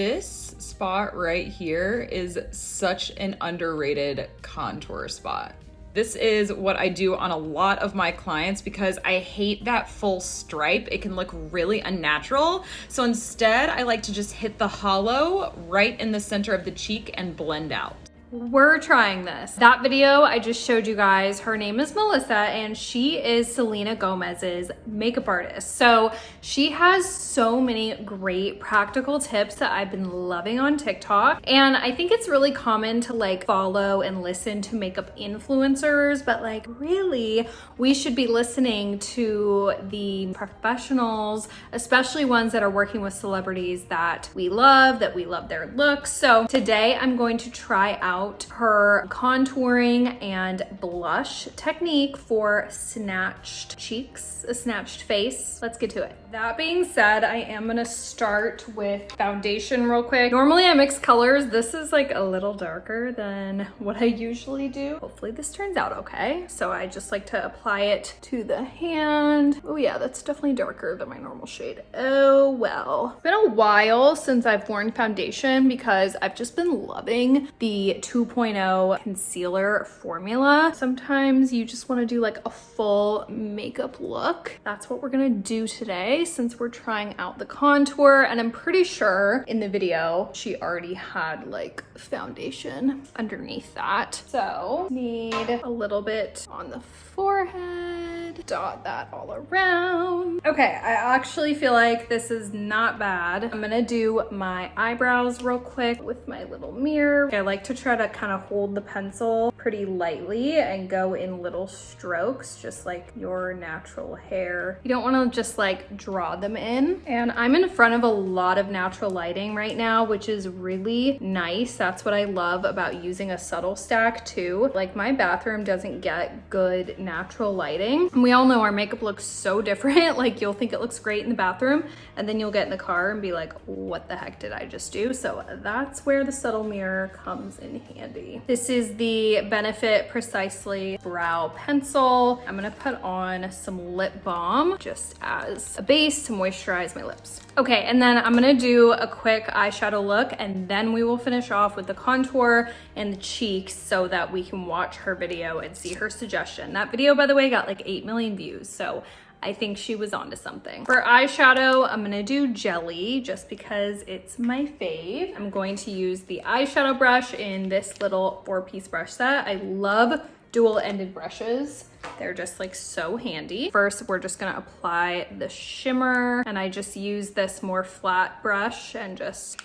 This spot right here is such an underrated contour spot. This is what I do on a lot of my clients because I hate that full stripe. It can look really unnatural. So instead, I like to just hit the hollow right in the center of the cheek and blend out. We're trying this. That video I just showed you guys, her name is Melissa and she is Selena Gomez's makeup artist. So she has so many great practical tips that I've been loving on TikTok. And I think it's really common to like follow and listen to makeup influencers, but like really we should be listening to the professionals, especially ones that are working with celebrities that we love their looks. So today I'm going to try out her contouring and blush technique for snatched cheeks, a snatched face. Let's get to it. That being said, I am gonna start with foundation real quick. Normally I mix colors. This is like a little darker than what I usually do. Hopefully this turns out okay. So I just like to apply it to the hand. Oh yeah, that's definitely darker than my normal shade. Oh well. It's been a while since I've worn foundation because I've just been loving the 2.0 concealer formula. Sometimes you just want to do like a full makeup look. That's what we're gonna do today since we're trying out the contour, and I'm pretty sure in the video she already had like foundation underneath that. So need a little bit on the forehead, dot that all around. Okay, I actually feel like this is not bad. I'm gonna do my eyebrows real quick with my little mirror. I like to try to kind of hold the pencil pretty lightly and go in little strokes, just like your natural hair. You don't want to just like draw them in. And I'm in front of a lot of natural lighting right now, which is really nice. That's what I love about using a subtle stack too. Like my bathroom doesn't get good natural lighting. And we all know our makeup looks so different. Like you'll think it looks great in the bathroom and then you'll get in the car and be like, what the heck did I just do? So that's where the subtle mirror comes in handy. This is the Benefit Precisely brow pencil. I'm gonna put on some lip balm just as a base to moisturize my lips. Okay, and then I'm gonna do a quick eyeshadow look and then we will finish off with the contour and the cheeks so that we can watch her video and see her suggestion. That video, by the way, got like 8 million views, so I think she was onto something. For eyeshadow, I'm gonna do Jelly just because it's my fave. I'm going to use the eyeshadow brush in this little 4-piece brush set. I love dual-ended brushes. They're just like so handy. First, we're just gonna apply the shimmer and I just use this more flat brush and just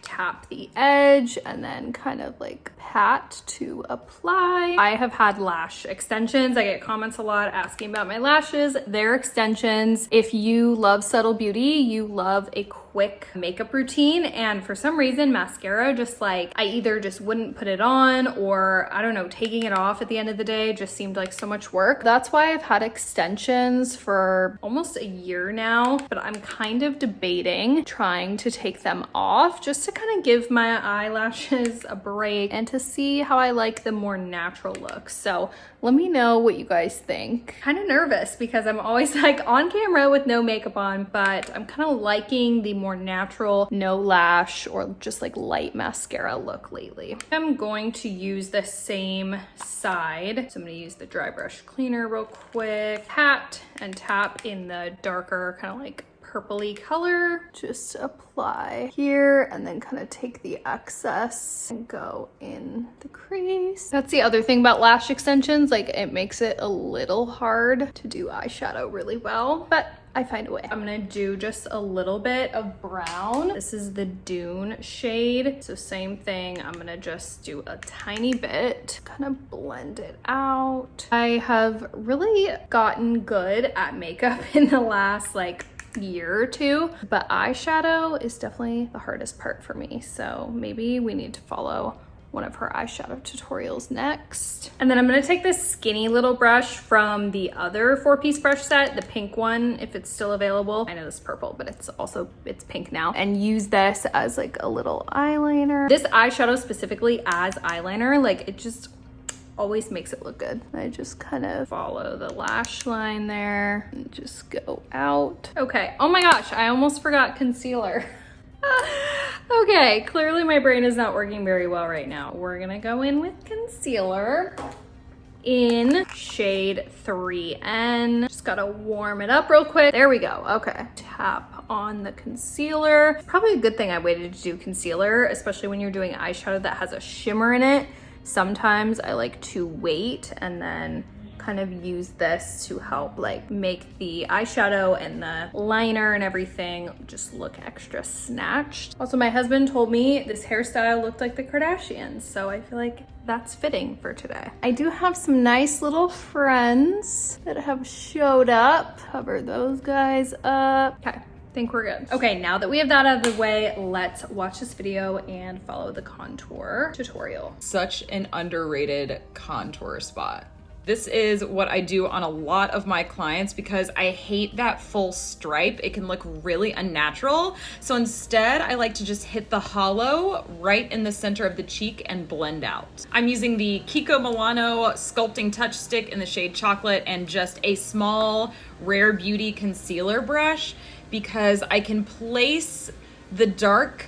tap the edge and then kind of like pat to apply. I have had lash extensions. I get comments a lot asking about my lashes. They're extensions. If you love subtle beauty, you love a quick makeup routine, and for some reason mascara just like I either just wouldn't put it on or I don't know, taking it off at the end of the day just seemed like so much work. That's why I've had extensions for almost a year now, but I'm kind of debating trying to take them off just to kind of give my eyelashes a break and to see how I like the more natural look. So let me know what you guys think. Kind of nervous because I'm always like on camera with no makeup on, but I'm kind of liking the more natural, no lash or just like light mascara look lately. I'm going to use the same side. So I'm gonna use the dry brush cleaner real quick, pat and tap in the darker kind of like purpley color. Just apply here and then kind of take the excess and go in the crease. That's the other thing about lash extensions, like it makes it a little hard to do eyeshadow really well, but I find a way. I'm gonna do just a little bit of brown. This is the Dune shade. So same thing, I'm gonna just do a tiny bit, kind of blend it out. I have really gotten good at makeup in the last like year or two, but eyeshadow is definitely the hardest part for me. So maybe we need to follow one of her eyeshadow tutorials next. And then I'm gonna take this skinny little brush from the other 4-piece brush set, the pink one, if it's still available. I know this is purple, but it's pink now. And use this as like a little eyeliner. This eyeshadow specifically as eyeliner, like it just always makes it look good. I just kind of follow the lash line there and just go out. Okay, oh my gosh, I almost forgot concealer. Okay, clearly my brain is not working very well right now. We're gonna go in with concealer in shade 3N. Just gotta warm it up real quick. There we go, okay. Tap on the concealer. Probably a good thing I waited to do concealer, especially when you're doing eyeshadow that has a shimmer in it. Sometimes I like to wait and then kind of use this to help like make the eyeshadow and the liner and everything just look extra snatched. Also, my husband told me this hairstyle looked like the Kardashians, so I feel like that's fitting for today. I do have some nice little friends that have showed up. Cover those guys up. Okay. Think we're good. Okay, now that we have that out of the way, let's watch this video and follow the contour tutorial. Such an underrated contour spot. This is what I do on a lot of my clients because I hate that full stripe. It can look really unnatural. So instead, I like to just hit the hollow right in the center of the cheek and blend out. I'm using the Kiko Milano Sculpting Touch Stick in the shade Chocolate and just a small Rare Beauty concealer brush because I can place the dark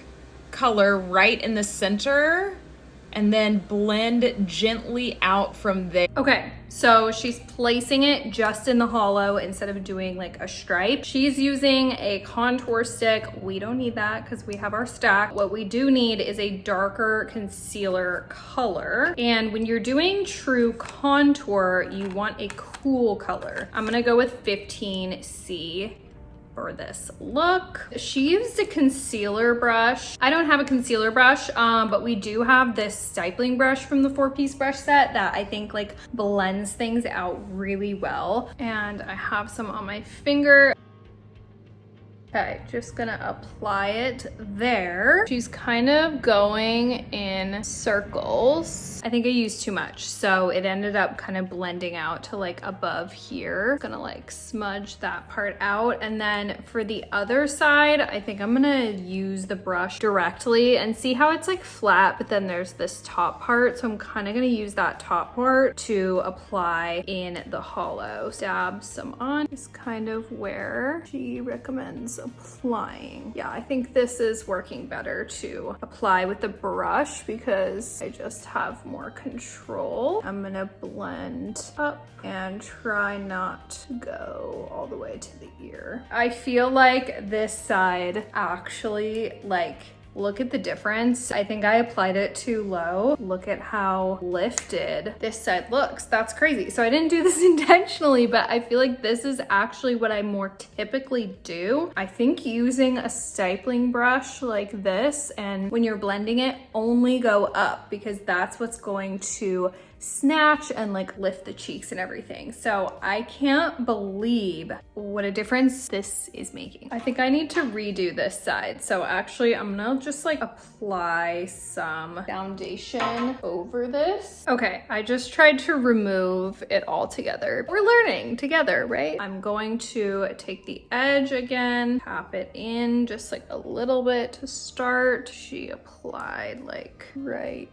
color right in the center and then blend gently out from there. Okay, so she's placing it just in the hollow instead of doing like a stripe. She's using a contour stick. We don't need that because we have our stack. What we do need is a darker concealer color. And when you're doing true contour, you want a cool color. I'm gonna go with 15C. For this look. She used a concealer brush. I don't have a concealer brush, but we do have this stippling brush from the 4-piece brush set that I think like blends things out really well. And I have some on my finger. Okay, just gonna apply it there. She's kind of going in circles. I think I used too much, so it ended up kind of blending out to like above here. Gonna like smudge that part out. And then for the other side, I think I'm gonna use the brush directly and see how it's like flat, but then there's this top part. So I'm kind of gonna use that top part to apply in the hollow. Dab some on, is kind of where she recommends applying. Yeah, I think this is working better to apply with the brush because I just have more control. I'm gonna blend up and try not to go all the way to the ear. I feel like this side actually like, look at the difference. I think I applied it too low. Look at how lifted this side looks. That's crazy. So I didn't do this intentionally, but I feel like this is actually what I more typically do. I think using a stippling brush like this, and when you're blending it, only go up because that's what's going to snatch and like lift the cheeks and everything. So I can't believe what a difference this is making. I think I need to redo this side. So actually I'm gonna just like apply some foundation over this. Okay, I just tried to remove it all together. We're learning together, right? I'm going to take the edge again, tap it in just like a little bit to start. She applied like right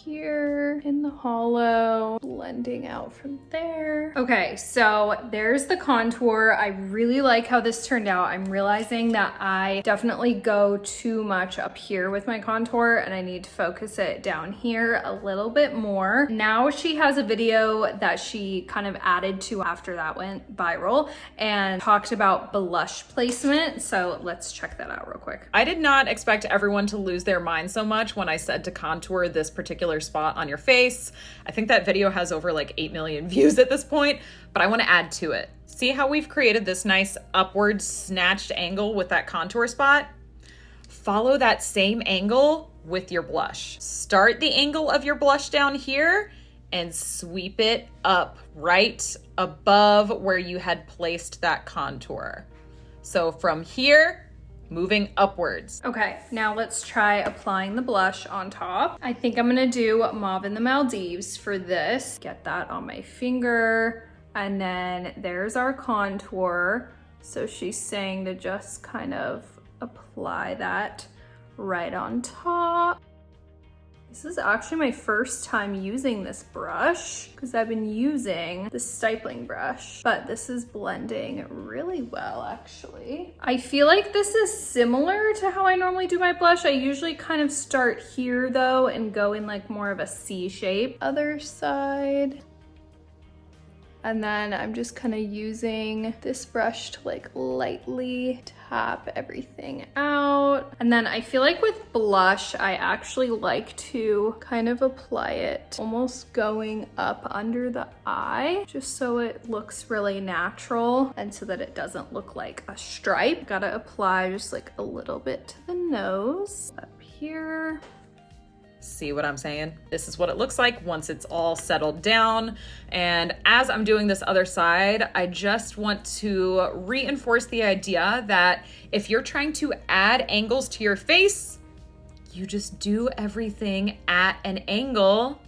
here in the hollow, blending out from there. Okay, so there's the contour. I really like how this turned out. I'm realizing that I definitely go too much up here with my contour and I need to focus it down here a little bit more. Now she has a video that she kind of added to after that went viral and talked about blush placement. So let's check that out real quick. I did not expect everyone to lose their mind so much when I said to contour this particular spot on your face. I think that video has over like 8 million views at this point, but I want to add to it. See how we've created this nice upward snatched angle with that contour spot? Follow that same angle with your blush. Start the angle of your blush down here and sweep it up right above where you had placed that contour. So from here, moving upwards. Okay, now let's try applying the blush on top. I think I'm gonna do Mauve in the Maldives for this. Get that on my finger, and then there's our contour. So she's saying to just kind of apply that right on top. This is actually my first time using this brush because I've been using the stippling brush, but this is blending really well actually. I feel like this is similar to how I normally do my blush. I usually kind of start here though and go in like more of a C shape. Other side. And then I'm just kind of using this brush to like lightly tap everything out. And then I feel like with blush, I actually like to kind of apply it almost going up under the eye, just so it looks really natural and so that it doesn't look like a stripe. Gotta apply just like a little bit to the nose up here. See what I'm saying? This is what it looks like once it's all settled down. And as I'm doing this other side, I just want to reinforce the idea that if you're trying to add angles to your face, you just do everything at an angle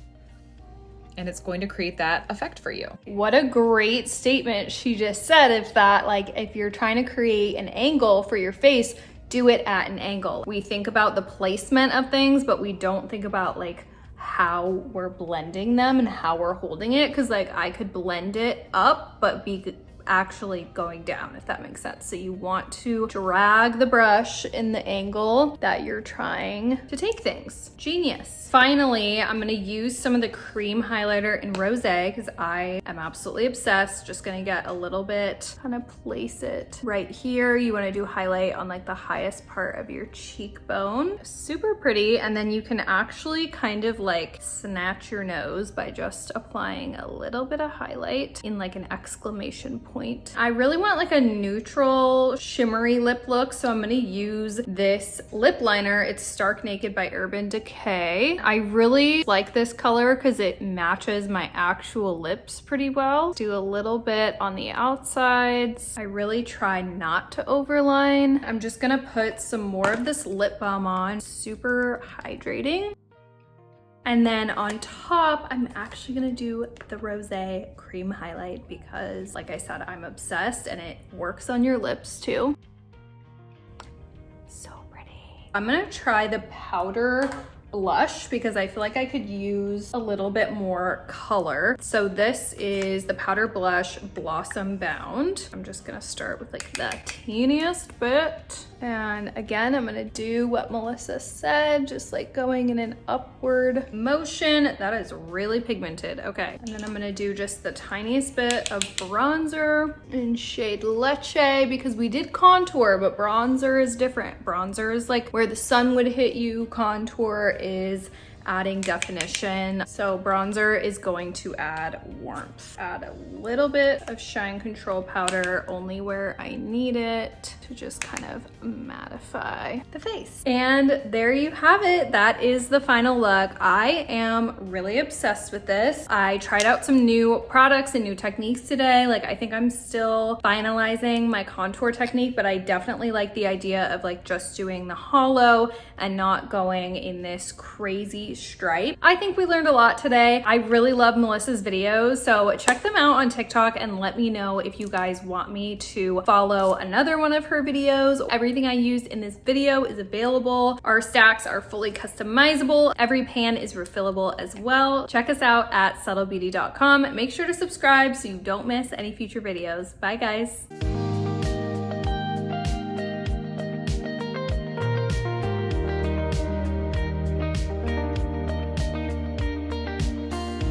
and it's going to create that effect for you. What a great statement she just said. If you're trying to create an angle for your face, do it at an angle. We think about the placement of things, but we don't think about like how we're blending them and how we're holding it. Cause like I could blend it up, but be actually going down, if that makes sense. So you want to drag the brush in the angle that you're trying to take things. Genius. Finally, I'm gonna use some of the cream highlighter in Rosé because I am absolutely obsessed. Just gonna get a little bit, kind of place it right here. You wanna do highlight on like the highest part of your cheekbone. Super pretty. And then you can actually kind of like snatch your nose by just applying a little bit of highlight in like an exclamation point. I really want like a neutral shimmery lip look, so I'm gonna use this lip liner. It's Stark Naked by Urban Decay. I really like this color because it matches my actual lips pretty well. Do a little bit on the outsides. I really try not to overline. I'm just gonna put some more of this lip balm on. Super hydrating. And then on top, I'm actually gonna do the Rosé cream highlight because like I said, I'm obsessed and it works on your lips too. So pretty. I'm gonna try the powder blush because I feel like I could use a little bit more color. So this is the powder blush Blossom Bound. I'm just gonna start with like the teeniest bit. And again, I'm gonna do what Melissa said, just like going in an upward motion. That is really pigmented, okay. And then I'm gonna do just the tiniest bit of bronzer in shade Leche because we did contour, but bronzer is different. Bronzer is like where the sun would hit you. Contour is adding definition. So bronzer is going to add warmth. Add a little bit of shine control powder only where I need it to just kind of mattify the face. And there you have it. That is the final look. I am really obsessed with this. I tried out some new products and new techniques today. Like I think I'm still finalizing my contour technique, but I definitely like the idea of like just doing the hollow and not going in this crazy stripe. I think we learned a lot today. I really love Melissa's videos, so check them out on TikTok and let me know if you guys want me to follow another one of her videos. Everything I used in this video is available. Our stacks are fully customizable. Every pan is refillable as well. Check us out at subtlebeauty.com. Make sure to subscribe so you don't miss any future videos. Bye guys.